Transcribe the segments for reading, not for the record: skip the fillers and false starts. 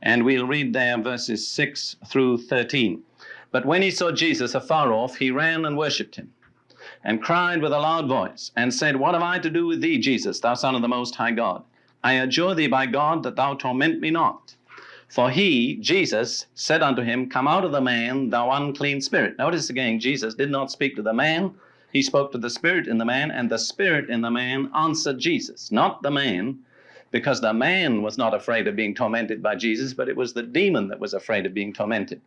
And we'll read there verses 6 through 13. But when he saw Jesus afar off, he ran and worshipped him, and cried with a loud voice, and said, What have I to do with thee, Jesus, thou Son of the Most High God? I adjure thee by God that thou torment me not. For he, Jesus, said unto him, Come out of the man, thou unclean spirit. Notice again, Jesus did not speak to the man. He spoke to the spirit in the man, and the spirit in the man answered Jesus, not the man, because the man was not afraid of being tormented by Jesus, but it was the demon that was afraid of being tormented.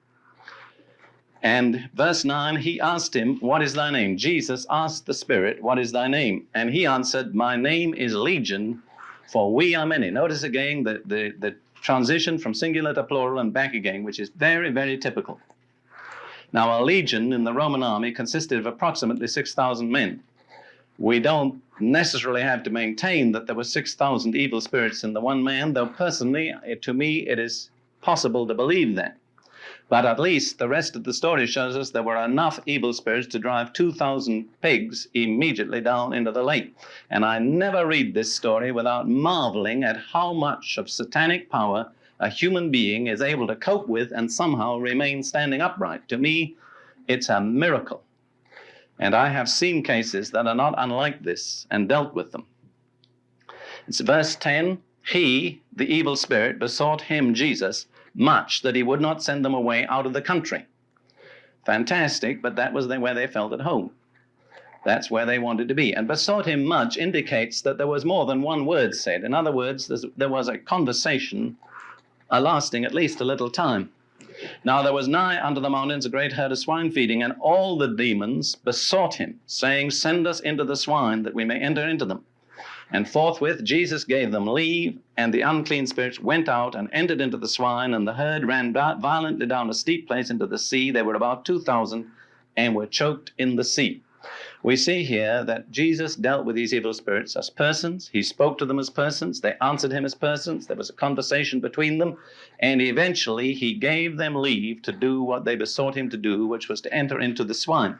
And verse 9, he asked him, What is thy name? Jesus asked the spirit, What is thy name? And he answered, My name is Legion, for we are many. Notice again the transition from singular to plural and back again, which is very, very typical. Now, a legion in the Roman army consisted of approximately 6,000 men. We don't necessarily have to maintain that there were 6,000 evil spirits in the one man, though personally, to me, it is possible to believe that. But at least the rest of the story shows us there were enough evil spirits to drive 2,000 pigs immediately down into the lake. And I never read this story without marveling at how much of satanic power a human being is able to cope with and somehow remain standing upright. To me, it's a miracle. And I have seen cases that are not unlike this and dealt with them. It's verse 10, he, the evil spirit, besought him, Jesus, much that he would not send them away out of the country. Fantastic, but that was where they felt at home. That's where they wanted to be. And besought him much indicates that there was more than one word said. In other words, there was a conversation lasting at least a little time. Now there was nigh unto the mountains a great herd of swine feeding, and all the demons besought him, saying, Send us into the swine, that we may enter into them. And forthwith Jesus gave them leave, and the unclean spirits went out and entered into the swine, and the herd ran violently down a steep place into the sea. They were about 2,000, and were choked in the sea. We see here that Jesus dealt with these evil spirits as persons. He spoke to them as persons. They answered him as persons. There was a conversation between them. And eventually he gave them leave to do what they besought him to do, which was to enter into the swine.